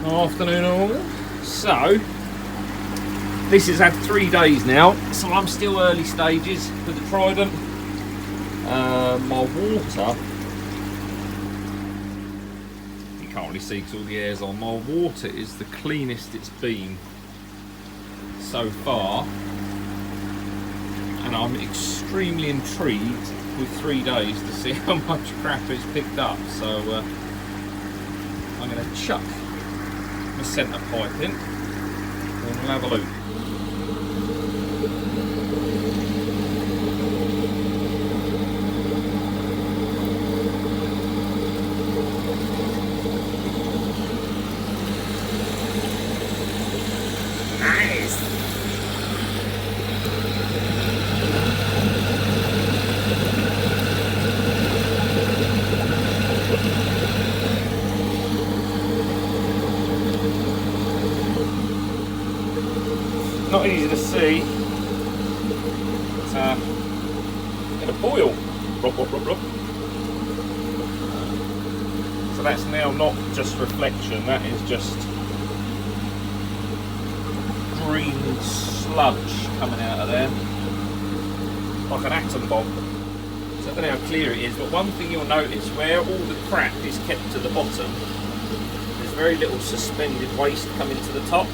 Afternoon all. So this has had 3 days now, so I'm still early stages with the Trident. My water, you can't really see because all the air's on. My water is the cleanest it's been so far, and I'm extremely intrigued with 3 days to see how much crap it's picked up. So I'm going to chuck my centre pipe in and we'll have a look. Nice. Not easy to see. It's going to boil. So that's now not just reflection, that is just green sludge coming out of there, like an atom bomb. So I don't know how clear it is, but one thing you'll notice, where all the crap is kept to the bottom, there's very little suspended waste coming to the top.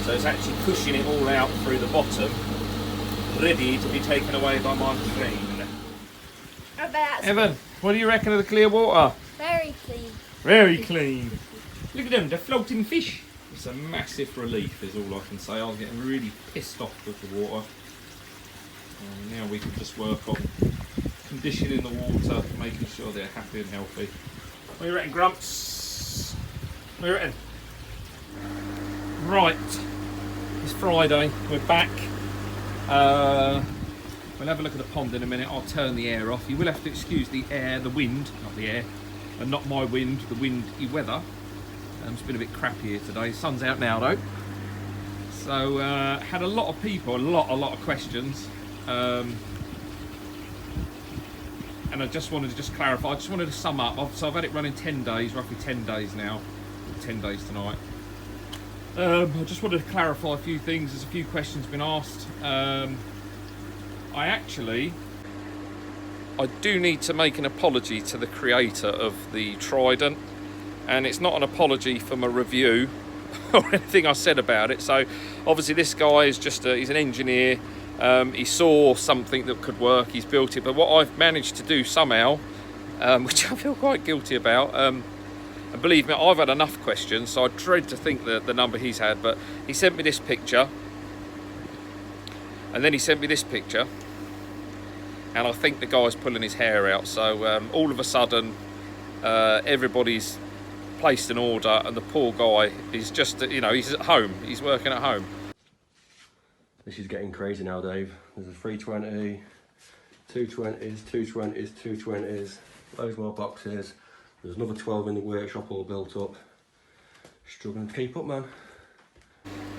So it's actually pushing it all out through the bottom, ready to be taken away by my machine. Evan, what do you reckon of the clear water? Very clean. Very clean. Look at them, they're floating fish. It's a massive relief is all I can say. I was getting really pissed off with the water. And now we can just work on conditioning the water, making sure they're happy and healthy. What do you reckon, Grumps? What do you reckon? Right, it's Friday, we're back. We'll have a look at the pond in a minute. I'll turn the air off. You will have to excuse the air, the wind, not the air, and not my wind, the windy weather. It's been a bit crappy here today. Sun's out now though. So had a lot of people, a lot of questions, and I just wanted to clarify. I just wanted to sum up. So I've had it running 10 days, roughly 10 days now, 10 days tonight. I just wanted to clarify a few things. There's a few questions been asked. I do need to make an apology to the creator of the Trident, and it's not an apology for my review or anything I said about it. So obviously this guy is just he's an engineer. He saw something that could work, he's built it, but what I've managed to do somehow, which I feel quite guilty about, and believe me, I've had enough questions, so I dread to think that the number he's had, but he sent me this picture, and then he sent me this picture, and I think the guy's pulling his hair out. So all of a sudden, everybody's placed an order, and the poor guy is just, you know, he's at home, he's working at home. This is getting crazy now, Dave. There's a 320, 220s, 220s, 220s, loads more boxes. There's another 12 in the workshop all built up. Struggling to keep up, man.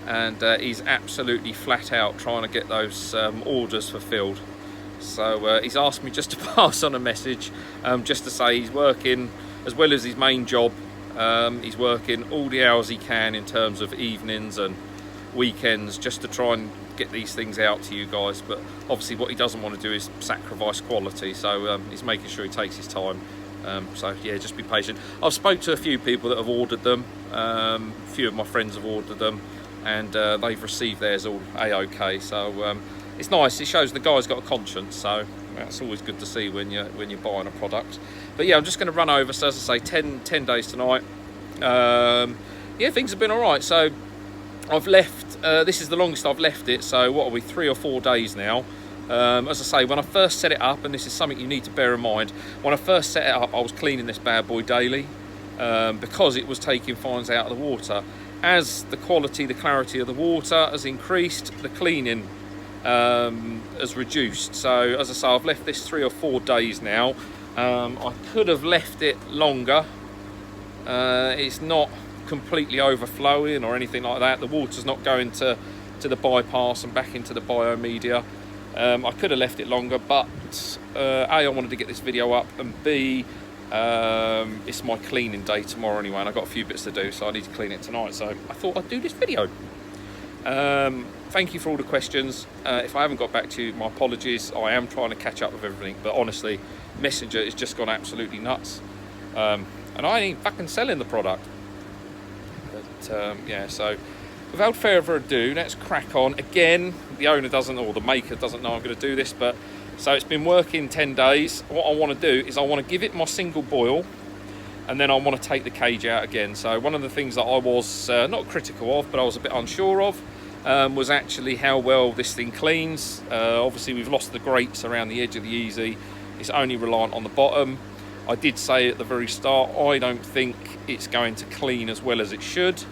And he's absolutely flat out trying to get those orders fulfilled. So he's asked me just to pass on a message, just to say he's working as well as his main job. He's working all the hours he can in terms of evenings and weekends, just to try and get these things out to you guys. But obviously what he doesn't want to do is sacrifice quality, so he's making sure he takes his time. So yeah, just be patient. I've spoke to a few people that have ordered them. A few of my friends have ordered them, and they've received theirs all a-okay. So it's nice. It shows the guy's got a conscience. So that's always good to see when you're buying a product. But yeah, I'm just going to run over. So as I say, 10 days tonight. yeah, things have been all right. So I've left, this is the longest I've left it, so what are we, 3 or 4 days now. As I say, when I first set it up, and this is something you need to bear in mind, when I first set it up, I was cleaning this bad boy daily because it was taking fines out of the water. As the quality, the clarity of the water has increased, the cleaning has reduced. So as I say, I've left this 3 or 4 days now. I could have left it longer. It's not completely overflowing or anything like that. The water's not going to the bypass and back into the biomedia. I could have left it longer, but A, I wanted to get this video up, and B, it's my cleaning day tomorrow anyway, and I've got a few bits to do, so I need to clean it tonight, so I thought I'd do this video. Thank you for all the questions. If I haven't got back to you, my apologies. I am trying to catch up with everything, but honestly, Messenger has just gone absolutely nuts, and I ain't fucking selling the product. But yeah, so without further ado, let's crack on. Again, the owner doesn't, or the maker doesn't know I'm going to do this, but so it's been working 10 days. What I want to do is I want to give it my single boil, and then I want to take the cage out again. So one of the things that I was not critical of, but I was a bit unsure of, was actually how well this thing cleans. Obviously we've lost the grates around the edge of the Easy. It's only reliant on the bottom. I did say at the very start, I don't think it's going to clean as well as it should.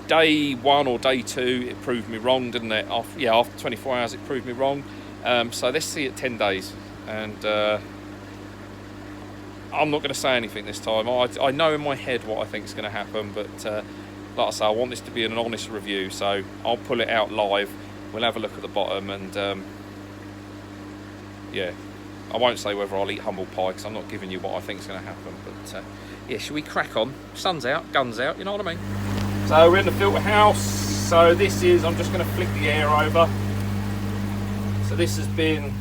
Day 1 or day 2, it proved me wrong, didn't it? After 24 hours, it proved me wrong. So let's see it 10 days. And I'm not going to say anything this time. I know in my head what I think is going to happen, but like I say, I want this to be an honest review, so I'll pull it out live. We'll have a look at the bottom, and yeah, I won't say whether I'll eat humble pie because I'm not giving you what I think is going to happen. But yeah, should we crack on? Sun's out, guns out, you know what I mean? So we're in the filter house. So this is, I'm just going to flick the air over. So this has been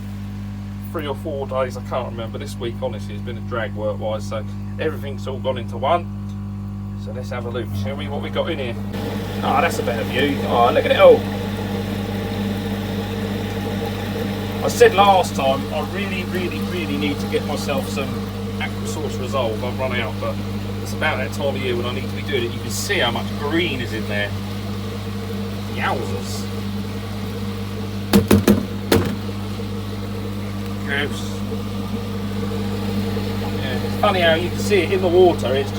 3 or 4 days, I can't remember. This week, honestly, has been a drag work-wise, so everything's all gone into one. So let's have a look, shall we? What we got in here? Oh, that's a better view. Oh, look at it all. I said last time, I really need to get myself some Aqua Source Resolve. I've run out, but it's about that time of year when I need to be doing it. You can see how much green is in there. Yowzers. Gross. Yeah, it's funny how you can see it in the water, it's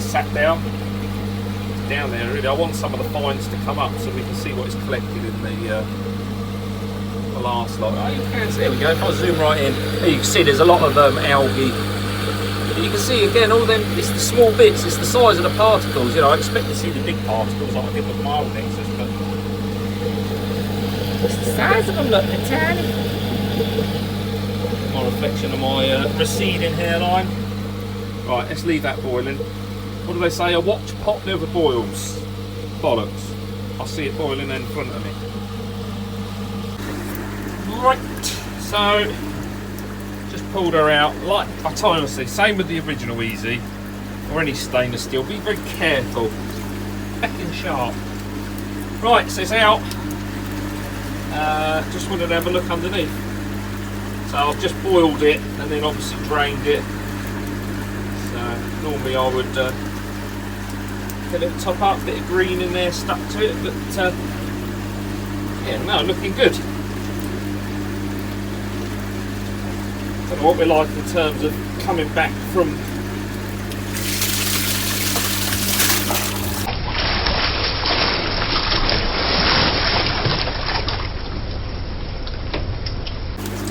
sat down. It's down there really. I want some of the fines to come up so we can see what is collected in the last lot. Oh, you can see, there we go, if I zoom right in, you can see there's a lot of algae. But you can see again, all them, it's the small bits, it's the size of the particles. You know, I expect to see the big particles like I did with my old Nexus, but it's the size of them, look, they're tiny. My reflection of my receding hairline. Right, let's leave that boiling. What do they say? A watch pot never boils. Bollocks. I see it boiling in front of me. Right, so just pulled her out. Like I told you, same with the original Easy or any stainless steel. Be very careful. Fucking sharp. Right, so it's out. Just wanted to have a look underneath. So I've just boiled it and then obviously drained it. So normally I would get it top up, bit of green in there stuck to it, but yeah, no, looking good. Don't know what we're like in terms of coming back from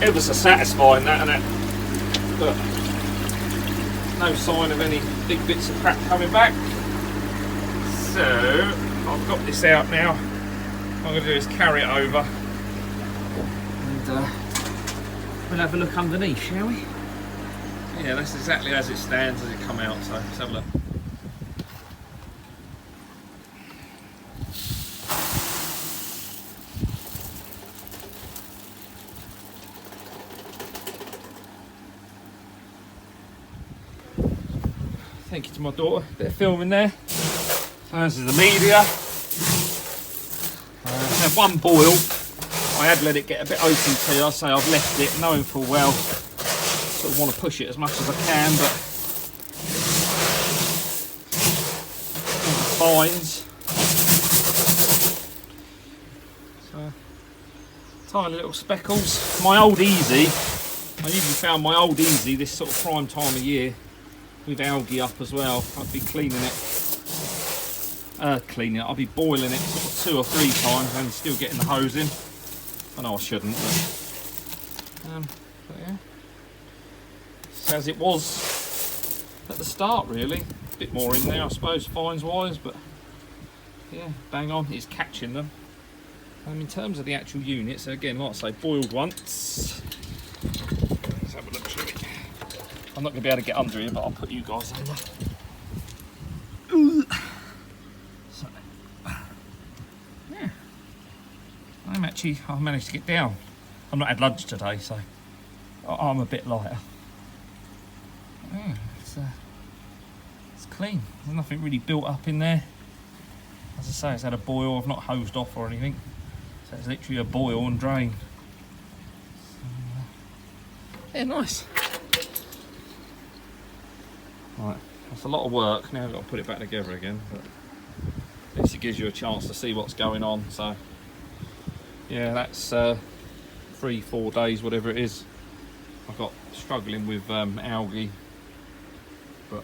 ever so satisfying that, and that, but no sign of any big bits of crap coming back. So I've got this out now. What I'm going to do is carry it over and we'll have a look underneath, shall we? Yeah, that's exactly as it stands as it come out, so let's have a look. Thank you to my daughter, bit of filming there. So this is the media. Had one boil. I had let it get a bit open too. I say I've left it knowing full well. Sort of want to push it as much as I can, but fines. So, tiny little speckles. My old Easy, I usually found my old Easy this sort of prime time of year with algae up as well. I'd be cleaning it, I'd be boiling it sort of 2 or 3 times and still getting the hose in. I know I shouldn't, but yeah. It's as it was at the start really. A bit more in there I suppose fines wise, but yeah, bang on, it's catching them. In terms of the actual units, again, like I say, boiled once. Let's have a look, shall we? I'm not going to be able to get under here, but I'll put you guys under. So, yeah, I managed to get down. I've not had lunch today, so I'm a bit lighter. Yeah, it's clean. There's nothing really built up in there. As I say, it's had a boil. I've not hosed off or anything. So it's literally a boil and drain. So, yeah, nice. Right, that's a lot of work. Now I've got to put it back together again. But at least it gives you a chance to see what's going on. So, yeah, that's 3-4 days, whatever it is. I've got struggling with algae, but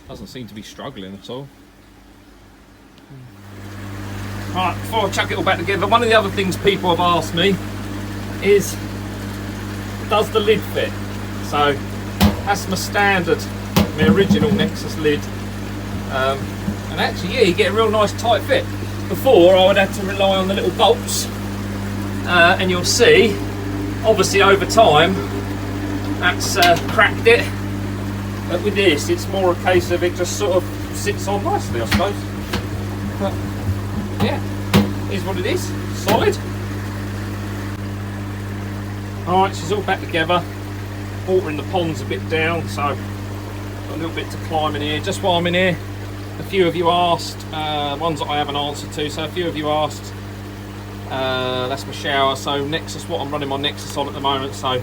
doesn't seem to be struggling at all. Right, before I chuck it all back together, one of the other things people have asked me is, does the lid fit? So that's my standard, my original Nexus lid, and actually, yeah, you get a real nice tight fit. Before I would have to rely on the little bolts, and you'll see, obviously over time, that's cracked it. But with this, it's more a case of it just sort of sits on nicely, I suppose. But yeah, is what it is. Solid. Alright, she's all back together. Water in the pond's a bit down, so got a little bit to climb in here. Just while I'm in here, a few of you asked, ones that I haven't answered to, so a few of you asked, that's my shower. So Nexus, what I'm running my Nexus on at the moment, so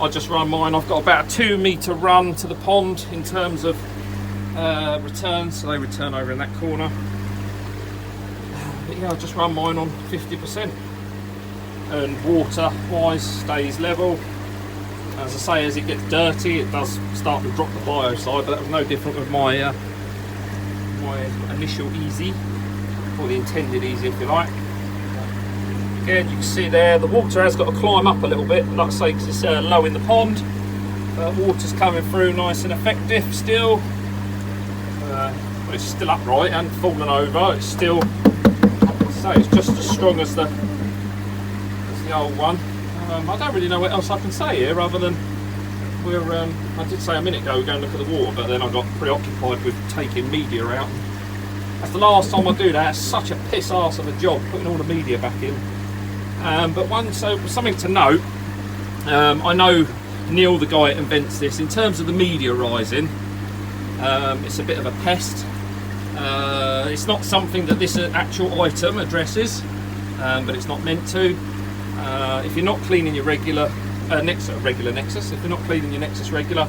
I just run mine. I've got about a 2 metre run to the pond in terms of returns, so they return over in that corner. But yeah, I just run mine on 50%, and water wise stays level. As I say, as it gets dirty, it does start to drop the bio side, but that was no different with my my initial Easy, or the intended Easy if you like. Again, you can see there the water has got to climb up a little bit, like I say, because it's low in the pond. Water's coming through nice and effective still. But it's still upright and fallen over. It's still, so it's just as strong as the old one. I don't really know what else I can say here other than I did say a minute ago go and look at the water, but then I got preoccupied with taking media out. That's the last time I do that. It's such a piss arse of a job putting all the media back in. But something to note, I know Neil, the guy that invents this, in terms of the media rising, it's a bit of a pest. It's not something that this actual item addresses, but it's not meant to. If you're not cleaning your regular Nexus, if you're not cleaning your Nexus regular,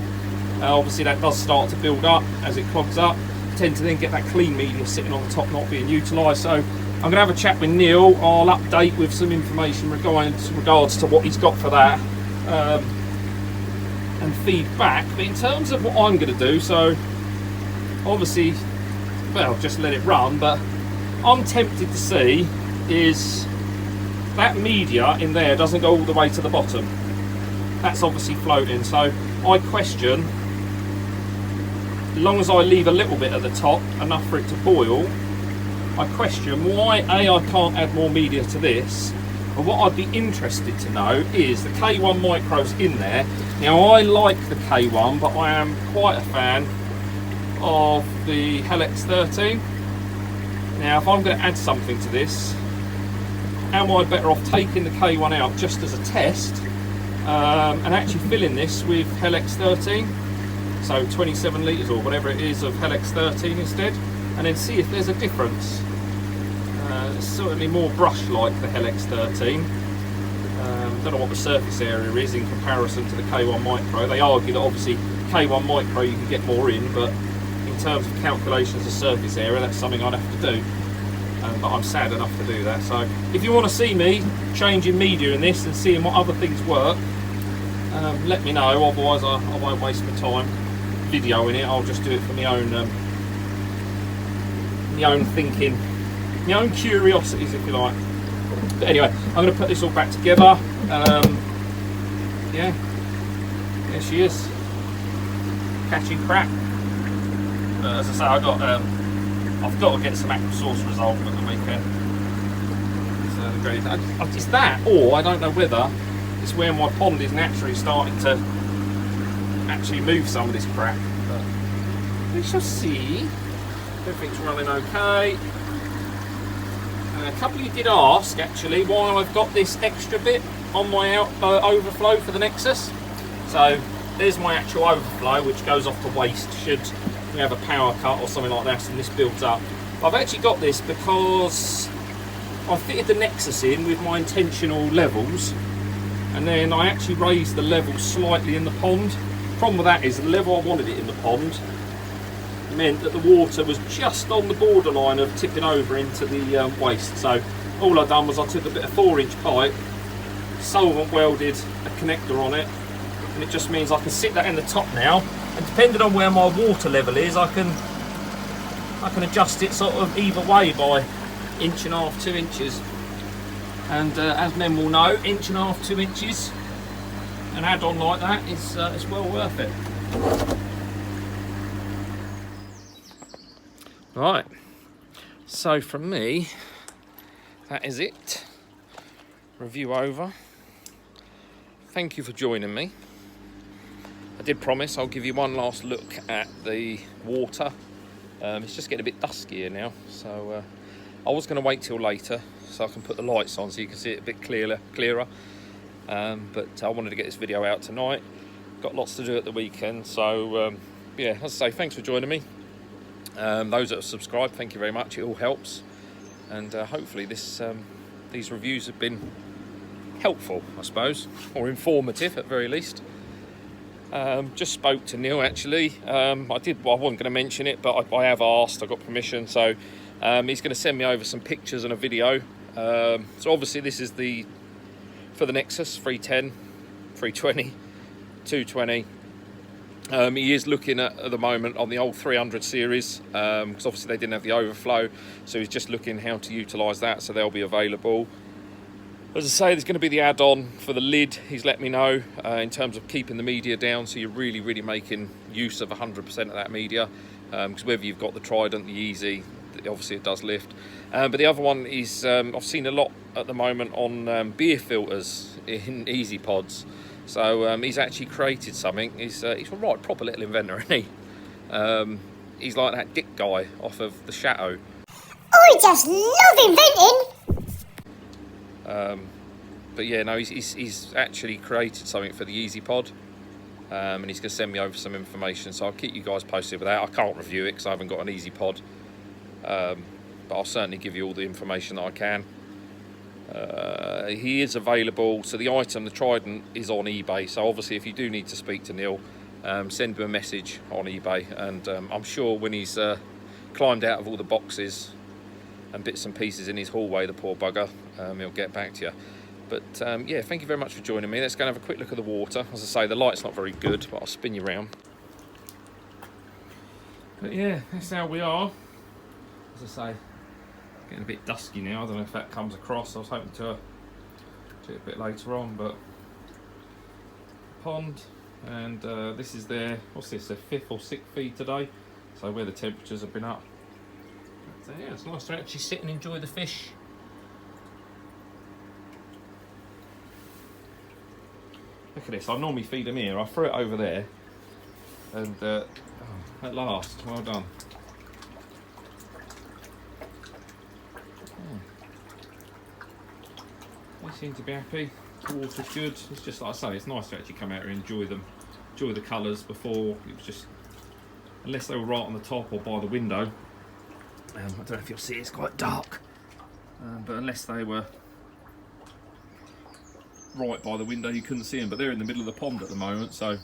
obviously that does start to build up as it clogs up. You tend to then get that clean media sitting on the top not being utilised. So I'm going to have a chat with Neil. I'll update with some information regards to what he's got for that, and feedback. But in terms of what I'm going to do, so obviously, well, just let it run, but I'm tempted to see is that media in there doesn't go all the way to the bottom. That's obviously floating, so I question, as long as I leave a little bit at the top, enough for it to boil, I question why I can't add more media to this. But what I'd be interested to know is the K1 micros in there. Now I like the K1, but I am quite a fan of the Helix 13. Now if I'm going to add something to this, am I better off taking the K1 out just as a test, and actually filling this with Helix 13, so 27 litres or whatever it is of Helix 13 instead, and then see if there's a difference. It's certainly more brush-like the Helix 13. Don't know what the surface area is in comparison to the K1 Micro. They argue that obviously K1 Micro you can get more in, but in in terms of calculations of surface area, that's something I'd have to do. But I'm sad enough to do that. So if you want to see me changing media in this and seeing what other things work, let me know. Otherwise I won't waste my time videoing it. I'll just do it for my own thinking, my own curiosities, if you like. But anyway, I'm going to put this all back together. Yeah, there she is, catching crap. As I say, I've got to get some aqua source resolved at the weekend. It's that, or I don't know whether it's where my pond is naturally starting to actually move some of this crap. But we shall see. Everything's running okay. A couple of you did ask actually why I've got this extra bit on my overflow for the Nexus. So there's my actual overflow, which goes off to waste should we have a power cut or something like that and this builds up. I've actually got this because I fitted the Nexus in with my intentional levels, and then I actually raised the level slightly in the pond. Problem with that is the level I wanted it in the pond meant that the water was just on the borderline of tipping over into the waste. So all I've done was I took a bit of 4-inch pipe, solvent welded a connector on it, and it just means I can sit that in the top now, and depending on where my water level is, I can adjust it sort of either way by 1.5 to 2 inches. And as men will know, 1.5 to 2 inches, an add-on like that is well worth it. Right, so from me, that is it. Review over. Thank you for joining me. I did promise I'll give you one last look at the water. It's just getting a bit duskier now, so I was going to wait till later so I can put the lights on so you can see it a bit clearer. But I wanted to get this video out tonight. Got lots to do at the weekend, so yeah, as I say, thanks for joining me. Those that have subscribed, thank you very much. It all helps, and hopefully these reviews have been helpful, I suppose, or informative at very least. Just spoke to Neil actually. I wasn't going to mention it, but I have asked. I got permission, so he's going to send me over some pictures and a video. So obviously this is for the Nexus 310, 320, 220. He is looking at the moment on the old 300 series, because obviously they didn't have the overflow, so he's just looking how to utilise that, so they'll be available. As I say, there's going to be the add-on for the lid. He's let me know in terms of keeping the media down, so you're really making use of 100% of that media, because whether you've got the Trident, the Easy, obviously it does lift. But the other one is, I've seen a lot at the moment on beer filters in Easy Pods. So he's actually created something. He's a right proper little inventor, isn't he? He's like that Dick guy off of The Shadow. I just love inventing! But yeah, no, he's actually created something for the Easy Pod, and he's going to send me over some information, so I'll keep you guys posted with that. I can't review it because I haven't got an Easy Pod, but I'll certainly give you all the information that I can. He is available, so the item, the Trident, is on eBay, so obviously if you do need to speak to Neil, send him a message on eBay, and I'm sure when he's climbed out of all the boxes and bits and pieces in his hallway, the poor bugger, he'll get back to you. But yeah, thank you very much for joining me. Let's go and have a quick look at the water. As I say, the light's not very good, but I'll spin you around. But yeah, that's how we are. As I say, getting a bit dusky now. I don't know if that comes across. I was hoping to do it a bit later on, but pond, and this is their, what's this, their 5th or 6th feed today, so where the temperatures have been up. So yeah, it's nice to actually sit and enjoy the fish. Look at this, I normally feed them here, I threw it over there, and oh, at last, well done. They seem to be happy, the water's good. It's just like I say, it's nice to actually come out here and enjoy them, enjoy the colours. Before, it was just, unless they were right on the top or by the window, I don't know if you'll see, it's quite dark, but unless they were right by the window you couldn't see them, but they're in the middle of the pond at the moment, so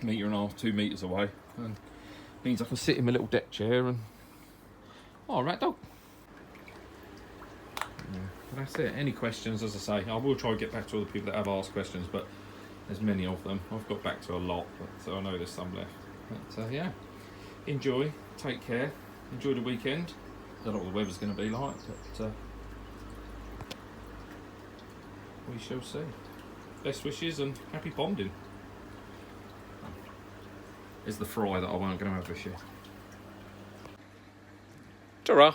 1.5 metres, 2 metres away, and Means I can sit in my little deck chair and... Oh, rat dog. Yeah, that's it. Any questions, as I say, I will try to get back to all the people that have asked questions, but there's many of them. I've got back to a lot, but so I know there's some left. But yeah, enjoy, take care, enjoy the weekend. I don't know what the weather's going to be like, but we shall see. Best wishes and happy bonding. Is the fry that I weren't going to have this year. Ta-ra!